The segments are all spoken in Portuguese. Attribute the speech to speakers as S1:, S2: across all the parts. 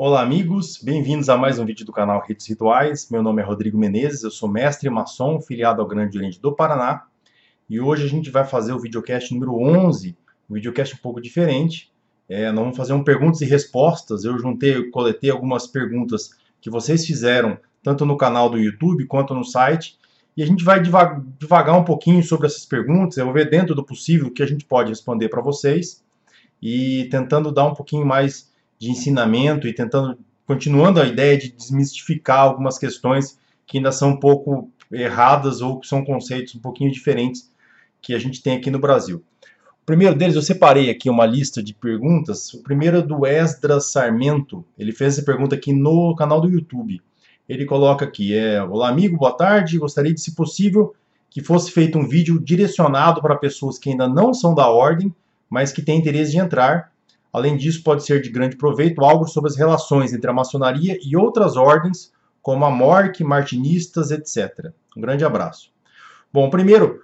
S1: Olá amigos, bem-vindos a mais um vídeo do canal Ritos Rituais. Meu nome é Rodrigo Menezes, eu sou mestre maçom, filiado ao Grande Oriente do Paraná. E hoje a gente vai fazer o videocast número 11, um videocast um pouco diferente. Nós vamos fazer um perguntas e respostas. Eu coletei algumas perguntas que vocês fizeram, tanto no canal do YouTube quanto no site. E a gente vai devagar um pouquinho sobre essas perguntas. Eu vou ver dentro do possível o que a gente pode responder para vocês. E tentando dar um pouquinho mais de ensinamento e continuando a ideia de desmistificar algumas questões que ainda são um pouco erradas ou que são conceitos um pouquinho diferentes que a gente tem aqui no Brasil. O primeiro deles, eu separei aqui uma lista de perguntas. O primeiro é do Esdras Sarmento. Ele fez essa pergunta aqui no canal do YouTube. Ele coloca aqui, olá amigo, boa tarde, gostaria de, se possível, que fosse feito um vídeo direcionado para pessoas que ainda não são da ordem, mas que têm interesse de entrar. Além disso, pode ser de grande proveito algo sobre as relações entre a maçonaria e outras ordens, como a MORC, martinistas, etc. Um grande abraço. Bom, primeiro,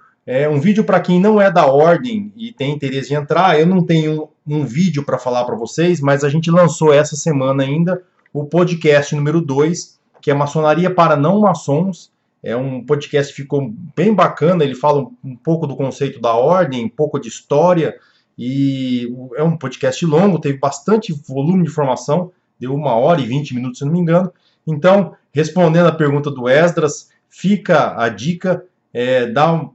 S1: um vídeo para quem não é da ordem e tem interesse de entrar. Eu não tenho um vídeo para falar para vocês, mas a gente lançou essa semana ainda o podcast número 2, que é Maçonaria para Não Maçons. É um podcast que ficou bem bacana, ele fala um pouco do conceito da ordem, um pouco de história, e é um podcast longo, teve bastante volume de informação, deu 1h20, se não me engano. Então, respondendo a pergunta do Esdras, fica a dica,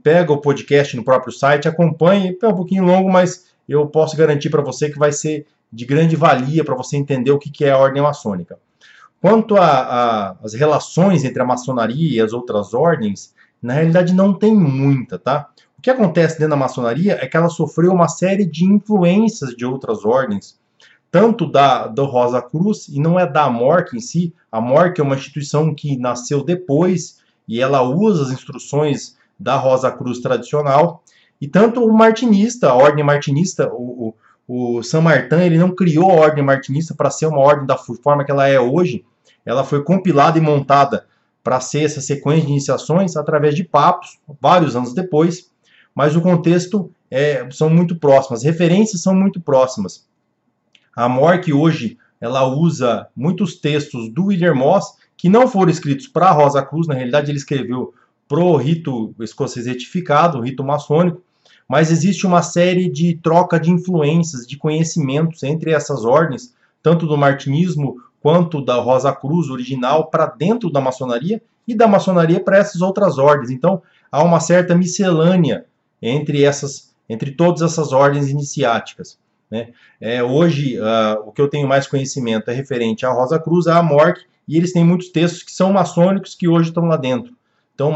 S1: pega o podcast no próprio site, acompanhe, é um pouquinho longo, mas eu posso garantir para você que vai ser de grande valia para você entender o que é a ordem maçônica. Quanto às relações entre a maçonaria e as outras ordens, na realidade não tem muita, tá? O que acontece dentro da maçonaria é que ela sofreu uma série de influências de outras ordens, tanto do Rosa Cruz, e não é da MORC em si. A MORC é uma instituição que nasceu depois e ela usa as instruções da Rosa Cruz tradicional, e tanto o martinista, a ordem martinista, o San Martin, ele não criou a ordem martinista para ser uma ordem da forma que ela é hoje. Ela foi compilada e montada para ser essa sequência de iniciações através de papos, vários anos depois, mas o contexto são muito próximas, as referências são muito próximas. A MORC hoje ela usa muitos textos do William Moss, que não foram escritos para a Rosa Cruz, na realidade ele escreveu para o rito escocês retificado, o rito maçônico, mas existe uma série de troca de influências, de conhecimentos entre essas ordens, tanto do martinismo quanto da Rosa Cruz original para dentro da maçonaria e da maçonaria para essas outras ordens. Então, há uma certa miscelânea entre todas essas ordens iniciáticas, né? Hoje, o que eu tenho mais conhecimento é referente à Rosa Cruz, à MORC, e eles têm muitos textos que são maçônicos que hoje estão lá dentro. Então,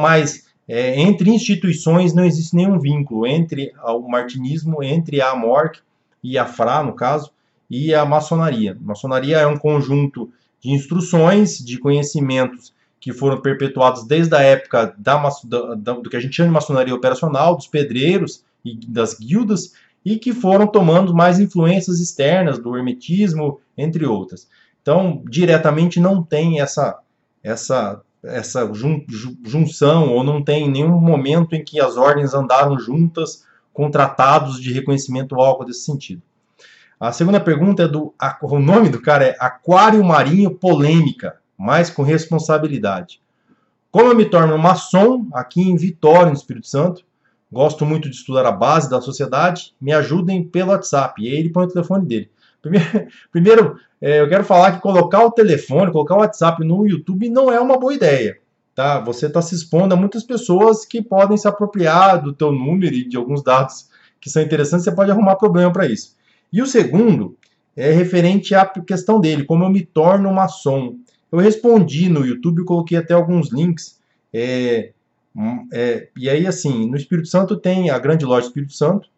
S1: entre instituições não existe nenhum vínculo entre o martinismo, entre a MORC e a FRA, no caso, e a maçonaria. A maçonaria é um conjunto de instruções, de conhecimentos que foram perpetuados desde a época do que a gente chama de maçonaria operacional, dos pedreiros e das guildas, e que foram tomando mais influências externas, do hermetismo, entre outras. Então, diretamente não tem essa junção, ou não tem nenhum momento em que as ordens andaram juntas com tratados de reconhecimento ou algo desse sentido. A segunda pergunta o nome do cara é Aquário Marinho Polêmica, mas com responsabilidade. Como eu me torno maçom aqui em Vitória, no Espírito Santo, gosto muito de estudar a base da sociedade, me ajudem pelo WhatsApp. E aí ele põe o telefone dele. Primeiro, eu quero falar que colocar o WhatsApp no YouTube não é uma boa ideia. Tá? Você está se expondo a muitas pessoas que podem se apropriar do teu número e de alguns dados que são interessantes, você pode arrumar problema para isso. E o segundo é referente à questão dele, como eu me torno maçom. Eu respondi no YouTube, coloquei até alguns links. E aí, assim, no Espírito Santo tem a Grande Loja do Espírito Santo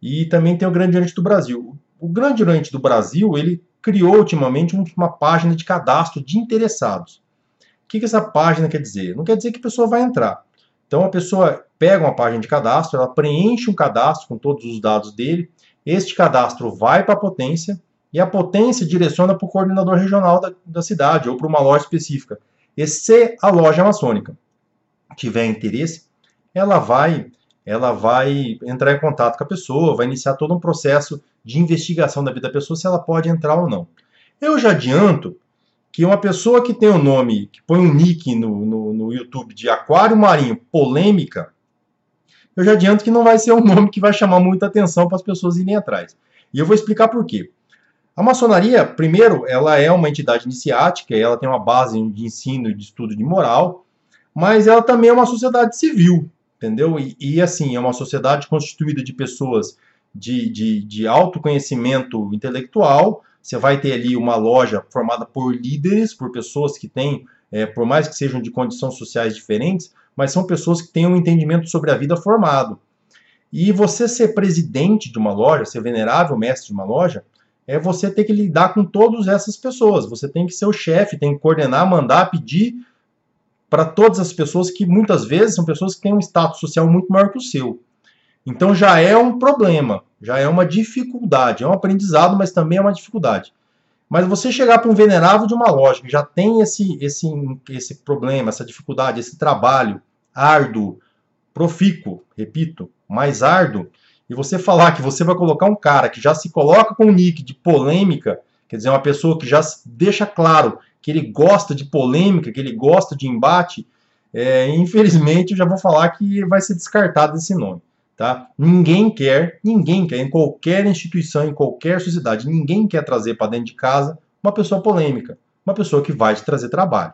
S1: e também tem o Grande Oriente do Brasil. O Grande Oriente do Brasil, ele criou ultimamente uma página de cadastro de interessados. O que essa página quer dizer? Não quer dizer que a pessoa vai entrar. Então, a pessoa pega uma página de cadastro, ela preenche um cadastro com todos os dados dele, este cadastro vai para a potência, e a potência direciona para o coordenador regional da cidade, ou para uma loja específica. E se a loja maçônica tiver interesse, ela vai entrar em contato com a pessoa, vai iniciar todo um processo de investigação da vida da pessoa, se ela pode entrar ou não. Eu já adianto que uma pessoa que tem o nome, que põe um nick no YouTube de Aquário Marinho Polêmica, eu já adianto que não vai ser um nome que vai chamar muita atenção para as pessoas irem atrás. E eu vou explicar por quê. A maçonaria, primeiro, ela é uma entidade iniciática, ela tem uma base de ensino e de estudo de moral, mas ela também é uma sociedade civil, entendeu? Assim, é uma sociedade constituída de pessoas de autoconhecimento intelectual. Você vai ter ali uma loja formada por líderes, por pessoas que têm, por mais que sejam de condições sociais diferentes, mas são pessoas que têm um entendimento sobre a vida formado. E você ser presidente de uma loja, ser venerável mestre de uma loja, é você ter que lidar com todas essas pessoas. Você tem que ser o chefe, tem que coordenar, mandar, pedir para todas as pessoas que muitas vezes são pessoas que têm um status social muito maior que o seu. Então já é um problema, já é uma dificuldade, é um aprendizado, mas também é uma dificuldade. Mas você chegar para um venerável de uma loja que já tem esse problema, essa dificuldade, esse trabalho árduo, profícuo, repito, mais árduo, e você falar que você vai colocar um cara que já se coloca com um nick de polêmica, quer dizer, uma pessoa que já deixa claro que ele gosta de polêmica, que ele gosta de embate, infelizmente eu já vou falar que vai ser descartado esse nome. Tá? Ninguém quer, em qualquer instituição, em qualquer sociedade, ninguém quer trazer para dentro de casa uma pessoa polêmica, uma pessoa que vai te trazer trabalho.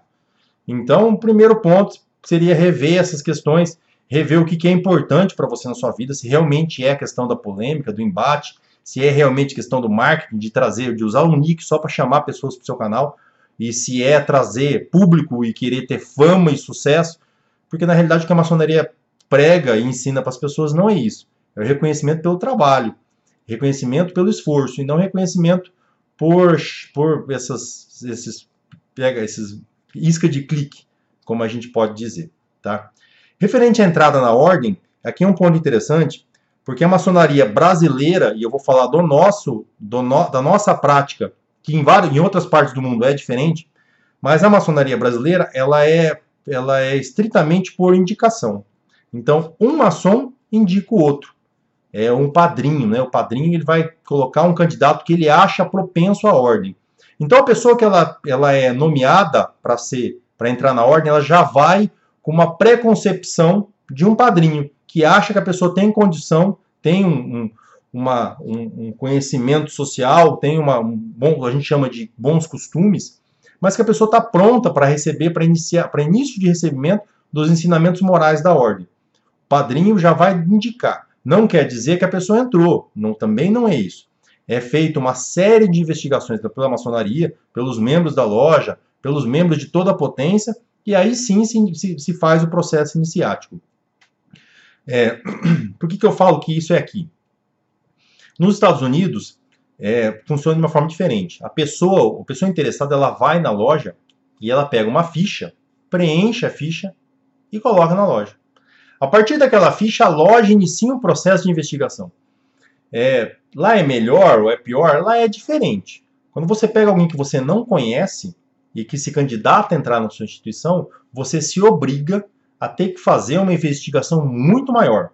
S1: Então, o primeiro ponto seria rever essas questões, rever o que é importante para você na sua vida, se realmente é a questão da polêmica, do embate, se é realmente questão do marketing, de trazer, de usar um nick só para chamar pessoas para o seu canal, e se é trazer público e querer ter fama e sucesso, porque na realidade o que a maçonaria prega e ensina para as pessoas não é isso. É o reconhecimento pelo trabalho, reconhecimento pelo esforço, e não reconhecimento por esses isca de clique, como a gente pode dizer. Tá? Referente à entrada na ordem, aqui é um ponto interessante, porque a maçonaria brasileira, e eu vou falar da nossa prática, que em outras partes do mundo é diferente, mas a maçonaria brasileira ela é estritamente por indicação. Então, um maçom indica o outro. É um padrinho, né? O padrinho ele vai colocar um candidato que ele acha propenso à ordem. Então, a pessoa que ela é nomeada para entrar na ordem, ela já vai com uma preconcepção de um padrinho, que acha que a pessoa tem condição, tem um conhecimento social, tem a gente chama de bons costumes, mas que a pessoa está pronta para receber, para início de recebimento dos ensinamentos morais da ordem. O padrinho já vai indicar. Não quer dizer que a pessoa entrou, também não é isso. É feita uma série de investigações pela maçonaria, pelos membros da loja, pelos membros de toda a potência, e aí sim se faz o processo iniciático. Por que eu falo que isso é aqui? Nos Estados Unidos, funciona de uma forma diferente. A pessoa interessada, ela vai na loja e ela pega uma ficha, preenche a ficha e coloca na loja. A partir daquela ficha, a loja inicia um processo de investigação. Lá é melhor ou é pior? Lá é diferente. Quando você pega alguém que você não conhece e que se candidata a entrar na sua instituição, você se obriga a ter que fazer uma investigação muito maior.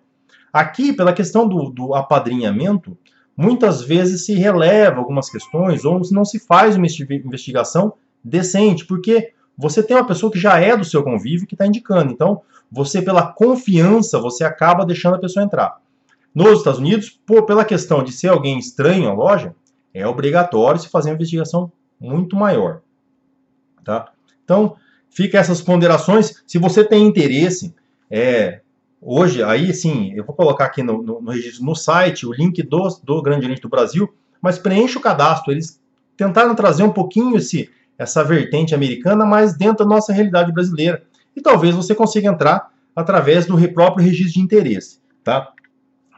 S1: Aqui, pela questão do apadrinhamento, muitas vezes se releva algumas questões ou não se faz uma investigação decente, porque você tem uma pessoa que já é do seu convívio que está indicando. Então, você, pela confiança, você acaba deixando a pessoa entrar. Nos Estados Unidos, pela questão de ser alguém estranho à loja, é obrigatório se fazer uma investigação muito maior. Tá? Então, fica essas ponderações. Se você tem interesse, hoje, aí sim, eu vou colocar aqui no registro, no site, o link do Grande Oriente do Brasil, mas preencha o cadastro. Eles tentaram trazer um pouquinho essa vertente americana, mas dentro da nossa realidade brasileira. E talvez você consiga entrar através do próprio registro de interesse. Tá?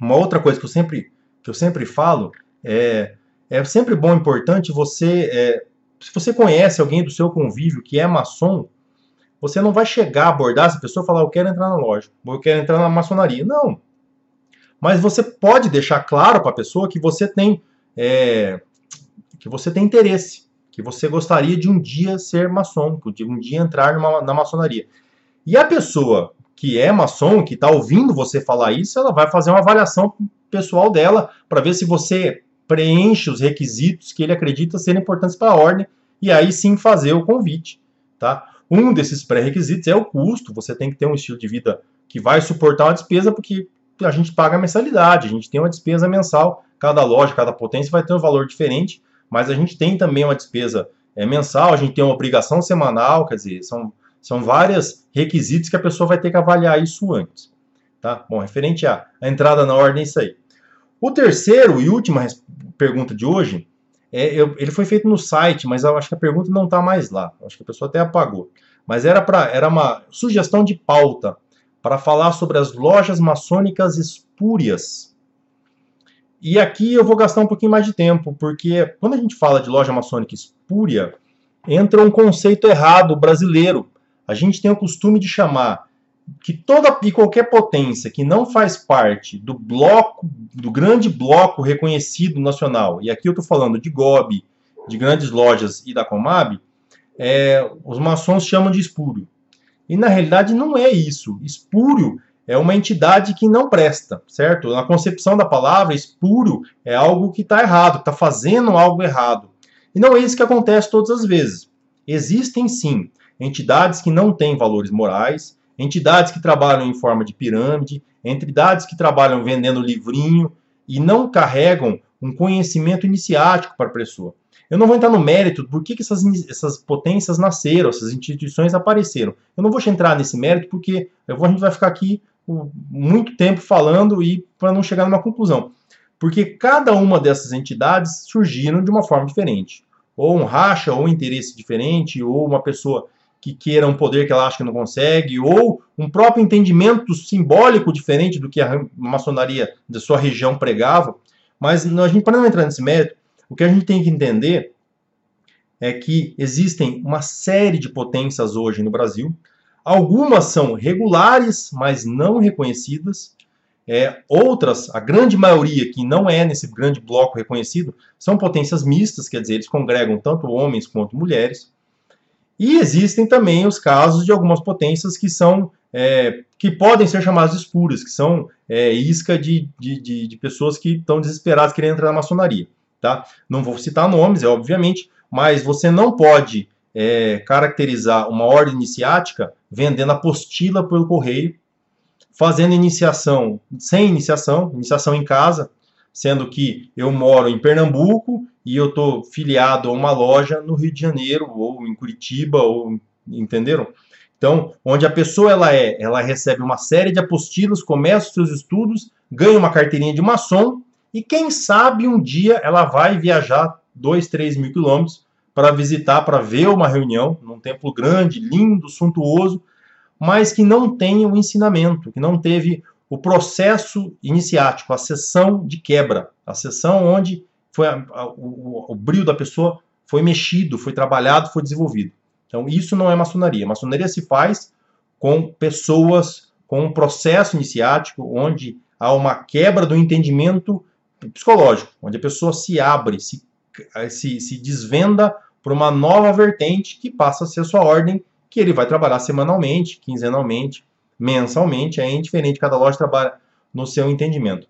S1: Uma outra coisa que eu sempre falo, é sempre bom e importante você... se você conhece alguém do seu convívio que é maçom, você não vai chegar a abordar essa pessoa e falar, eu quero entrar na loja, ou eu quero entrar na maçonaria. Não. Mas você pode deixar claro para a pessoa que você tem interesse, que você gostaria de um dia ser maçom, de um dia entrar na maçonaria. E a pessoa que é maçom, que está ouvindo você falar isso, ela vai fazer uma avaliação pessoal dela para ver se você preenche os requisitos que ele acredita serem importantes para a ordem, e aí sim fazer o convite, tá? Um desses pré-requisitos é o custo. Você tem que ter um estilo de vida que vai suportar uma despesa, porque a gente paga a mensalidade, a gente tem uma despesa mensal, cada loja, cada potência vai ter um valor diferente, mas a gente tem também uma despesa mensal, a gente tem uma obrigação semanal, quer dizer, são vários requisitos que a pessoa vai ter que avaliar isso antes. Tá? Bom, referente à entrada na ordem, é isso aí. O terceiro e última pergunta de hoje, ele foi feito no site, mas eu acho que a pergunta não está mais lá. Acho que a pessoa até apagou. Mas era uma sugestão de pauta para falar sobre as lojas maçônicas espúrias. E aqui eu vou gastar um pouquinho mais de tempo, porque quando a gente fala de loja maçônica espúria, entra um conceito errado brasileiro. A gente tem o costume de chamar que toda e qualquer potência que não faz parte do bloco, do grande bloco reconhecido nacional, e aqui eu estou falando de GOB, de grandes lojas e da Comab, os maçons chamam de espúrio. E na realidade não é isso. Espúrio é uma entidade que não presta, certo? Na concepção da palavra, espúrio é algo que está errado, está fazendo algo errado. E não é isso que acontece todas as vezes. Existem sim entidades que não têm valores morais, entidades que trabalham em forma de pirâmide, entidades que trabalham vendendo livrinho e não carregam um conhecimento iniciático para a pessoa. Eu não vou entrar no mérito por que essas potências nasceram, essas instituições apareceram. Eu não vou entrar nesse mérito porque a gente vai ficar aqui muito tempo falando e para não chegar numa conclusão. Porque cada uma dessas entidades surgiram de uma forma diferente. Ou um racha, ou um interesse diferente, ou uma pessoa que queira um poder que ela acha que não consegue, ou um próprio entendimento simbólico diferente do que a maçonaria da sua região pregava. Mas para não entrar nesse mérito, o que a gente tem que entender é que existem uma série de potências hoje no Brasil. Algumas são regulares, mas não reconhecidas. Outras, a grande maioria que não é nesse grande bloco reconhecido, são potências mistas, quer dizer, eles congregam tanto homens quanto mulheres. E existem também os casos de algumas potências que são que podem ser chamadas de espúrias, que são isca de pessoas que estão desesperadas querendo entrar na maçonaria. Tá? Não vou citar nomes, obviamente, mas você não pode caracterizar uma ordem iniciática vendendo apostila pelo correio, fazendo iniciação sem iniciação em casa, sendo que eu moro em Pernambuco e eu estou filiado a uma loja no Rio de Janeiro, ou em Curitiba, entenderam? Então, onde a pessoa ela recebe uma série de apostilas, começa os seus estudos, ganha uma carteirinha de maçom, e quem sabe um dia ela vai viajar 2, 3 mil quilômetros para visitar, para ver uma reunião num templo grande, lindo, suntuoso, mas que não tem o ensinamento, que não teve o processo iniciático, a sessão de quebra, a sessão onde foi o brio da pessoa foi mexido, foi trabalhado, foi desenvolvido. Então isso não é maçonaria. Maçonaria se faz com pessoas, com um processo iniciático onde há uma quebra do entendimento psicológico, onde a pessoa se abre, se desvenda para uma nova vertente que passa a ser sua ordem, que ele vai trabalhar semanalmente, quinzenalmente, mensalmente, é indiferente, cada loja trabalha no seu entendimento.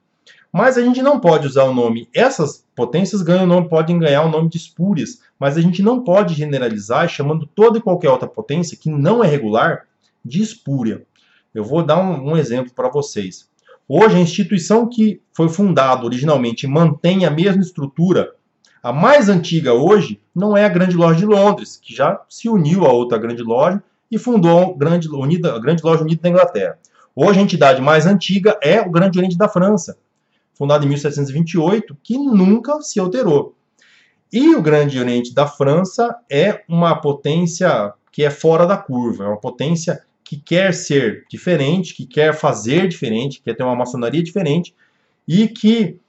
S1: Mas a gente não pode usar o nome, essas potências podem ganhar o nome de espúrias, mas a gente não pode generalizar chamando toda e qualquer outra potência que não é regular de espúria. Eu vou dar um exemplo para vocês. Hoje, a instituição que foi fundada originalmente e mantém a mesma estrutura, a mais antiga hoje, não é a Grande Loja de Londres, que já se uniu a outra grande loja e fundou a Grande Loja Unida da Inglaterra. Hoje, a entidade mais antiga é o Grande Oriente da França, fundado em 1728, que nunca se alterou. E o Grande Oriente da França é uma potência que é fora da curva, é uma potência que quer ser diferente, que quer fazer diferente, quer ter uma maçonaria diferente, e que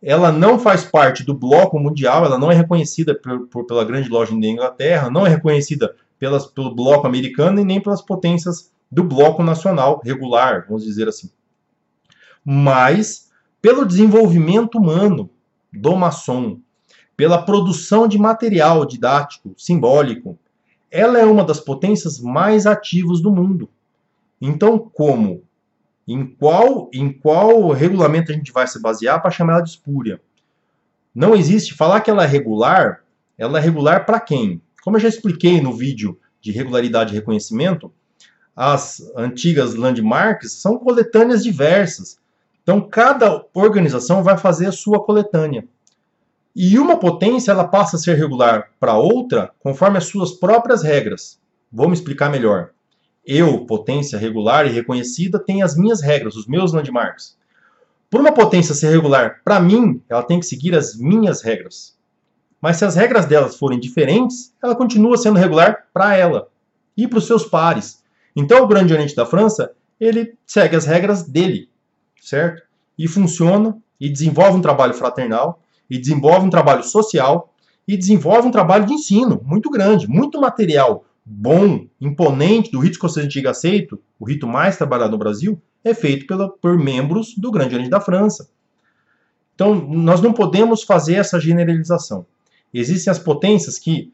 S1: ela não faz parte do bloco mundial, ela não é reconhecida pela Grande Loja da Inglaterra, não é reconhecida pelo bloco americano e nem pelas potências do bloco nacional regular, vamos dizer assim. Mas, pelo desenvolvimento humano do maçom, pela produção de material didático, simbólico, ela é uma das potências mais ativas do mundo. Então, como? Em qual regulamento a gente vai se basear para chamar ela de espúria? Não existe, falar que ela é regular para quem? Como eu já expliquei no vídeo de regularidade e reconhecimento, as antigas landmarks são coletâneas diversas. Então, cada organização vai fazer a sua coletânea. E uma potência ela passa a ser regular para outra conforme as suas próprias regras. Vou me explicar melhor. Eu, potência regular e reconhecida, tenho as minhas regras, os meus landmarks. Por uma potência ser regular para mim, ela tem que seguir as minhas regras. Mas se as regras delas forem diferentes, ela continua sendo regular para ela e para os seus pares. Então, o Grande Oriente da França, ele segue as regras dele, certo? E funciona, e desenvolve um trabalho fraternal, e desenvolve um trabalho social, e desenvolve um trabalho de ensino muito grande, muito material bom, imponente do rito escocês antigo aceito, o rito mais trabalhado no Brasil, é feito por membros do Grande Oriente da França. Então, nós não podemos fazer essa generalização. Existem as potências que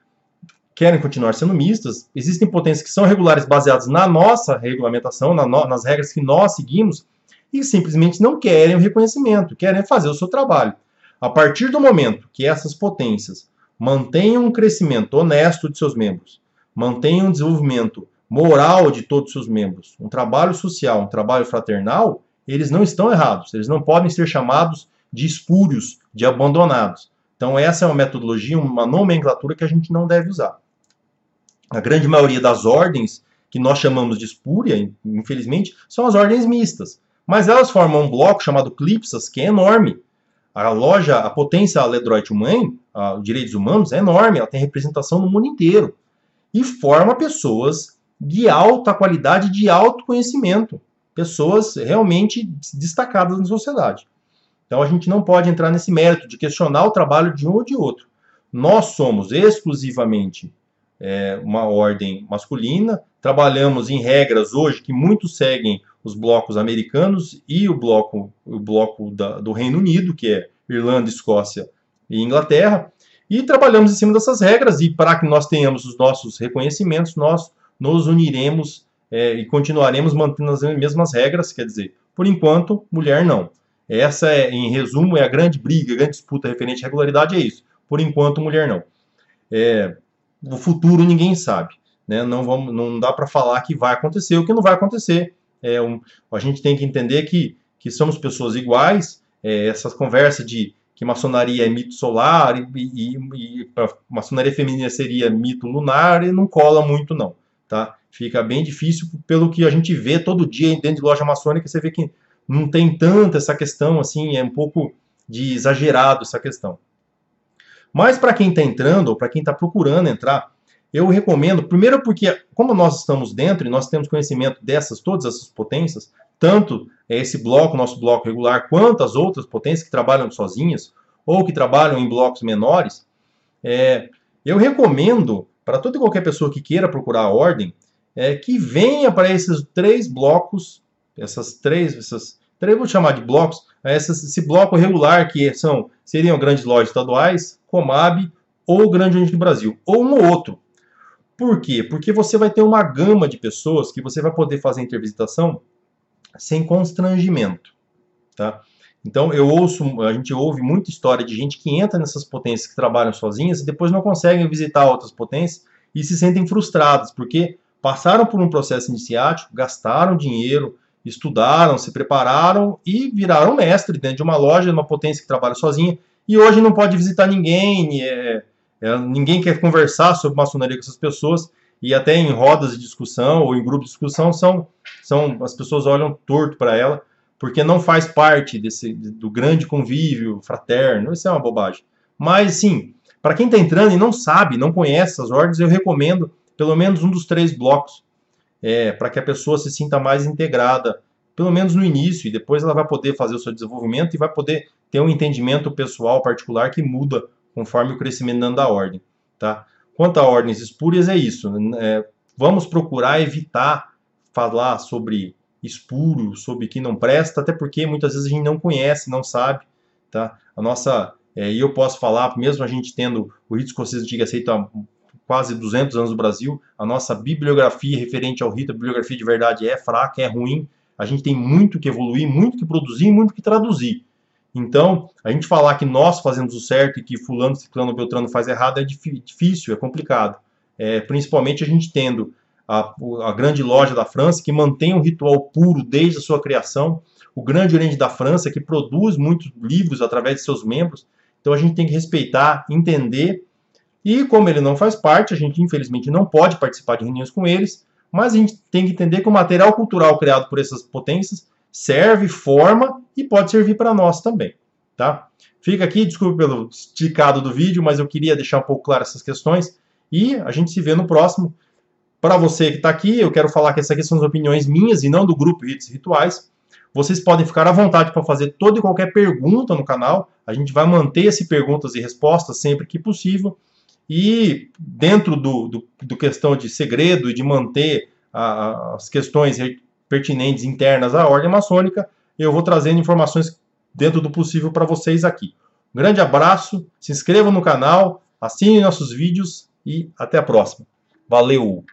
S1: querem continuar sendo mistas, existem potências que são regulares baseadas na nossa regulamentação, nas regras que nós seguimos, e simplesmente não querem o reconhecimento, querem fazer o seu trabalho. A partir do momento que essas potências mantenham um crescimento honesto de seus membros, mantenham um desenvolvimento moral de todos os seus membros, um trabalho social, um trabalho fraternal, eles não estão errados, eles não podem ser chamados de espúrios, de abandonados. Então essa é uma metodologia, uma nomenclatura que a gente não deve usar. A grande maioria das ordens que nós chamamos de espúria, infelizmente, são as ordens mistas. Mas elas formam um bloco chamado Clipsas, que é enorme. A potência Le Droit Humain, os direitos humanos, é enorme, ela tem representação no mundo inteiro. E forma pessoas de alta qualidade, de alto conhecimento. Pessoas realmente destacadas na sociedade. Então a gente não pode entrar nesse mérito de questionar o trabalho de um ou de outro. Nós somos exclusivamente uma ordem masculina, trabalhamos em regras hoje que muitos seguem os blocos americanos e o bloco do Reino Unido, que é Irlanda, Escócia e Inglaterra, e trabalhamos em cima dessas regras, e para que nós tenhamos os nossos reconhecimentos, nós nos uniremos e continuaremos mantendo as mesmas regras, quer dizer, por enquanto, mulher não. Essa, em resumo, é a grande briga, a grande disputa referente à regularidade, é isso. Por enquanto, mulher não. O futuro ninguém sabe. Né? Não dá para falar que vai acontecer. O que não vai acontecer. A gente tem que entender que somos pessoas iguais. Essa conversa de que maçonaria é mito solar e a maçonaria feminina seria mito lunar, e não cola muito não. Tá? Fica bem difícil pelo que a gente vê todo dia dentro de loja maçônica. Você vê que não tem tanta essa questão, assim, é um pouco de exagerado essa questão. Mas para quem está entrando, ou para quem está procurando entrar, eu recomendo, primeiro porque, como nós estamos dentro e nós temos conhecimento todas essas potências, tanto esse bloco, nosso bloco regular, quanto as outras potências que trabalham sozinhas, ou que trabalham em blocos menores, eu recomendo, para toda e qualquer pessoa que queira procurar a ordem, que venha para esses três blocos, vou chamar de blocos, esse bloco regular que seriam grandes lojas estaduais, Comab ou Grande Oriente do Brasil, ou um ou outro. Por quê? Porque você vai ter uma gama de pessoas que você vai poder fazer intervisitação sem constrangimento. Tá? Então a gente ouve muita história de gente que entra nessas potências que trabalham sozinhas e depois não conseguem visitar outras potências e se sentem frustrados, porque passaram por um processo iniciático, gastaram dinheiro, estudaram, se prepararam e viraram mestre dentro de uma loja, de uma potência que trabalha sozinha, e hoje não pode visitar ninguém, ninguém quer conversar sobre maçonaria com essas pessoas, e até em rodas de discussão ou em grupos de discussão as pessoas olham torto para ela, porque não faz parte do grande convívio fraterno. Isso é uma bobagem. Mas sim, para quem está entrando e não sabe, não conhece essas ordens, eu recomendo pelo menos um dos três blocos, para que a pessoa se sinta mais integrada, pelo menos no início, e depois ela vai poder fazer o seu desenvolvimento e vai poder ter um entendimento pessoal particular que muda conforme o crescimento dentro da ordem. Tá? Quanto a ordens espúrias, é isso. Vamos procurar evitar falar sobre espúrio, sobre que não presta, até porque muitas vezes a gente não conhece, não sabe. Tá? E eu posso falar, mesmo a gente tendo o rito escocês antigo aceito há quase 200 anos no Brasil, a nossa bibliografia referente ao rito, a bibliografia de verdade é fraca, é ruim. A gente tem muito que evoluir, muito que produzir, muito que traduzir. Então, a gente falar que nós fazemos o certo e que fulano, ciclano, beltrano faz errado é difícil, é complicado. Principalmente a gente tendo a grande loja da França, que mantém um ritual puro desde a sua criação, o Grande Oriente da França, que produz muitos livros através de seus membros. Então a gente tem que respeitar, entender, e como ele não faz parte, a gente infelizmente não pode participar de reuniões com eles, mas a gente tem que entender que o material cultural criado por essas potências serve, forma e pode servir para nós também, tá? Fica aqui, desculpe pelo esticado do vídeo, mas eu queria deixar um pouco claro essas questões e a gente se vê no próximo. Para você que está aqui, eu quero falar que essas aqui são as opiniões minhas e não do grupo Ritos Rituais. Vocês podem ficar à vontade para fazer toda e qualquer pergunta no canal. A gente vai manter esse perguntas e respostas sempre que possível. E dentro do questão de segredo e de manter as questões pertinentes internas à ordem maçônica, eu vou trazendo informações dentro do possível para vocês aqui. Um grande abraço, se inscrevam no canal, assinem nossos vídeos e até a próxima. Valeu!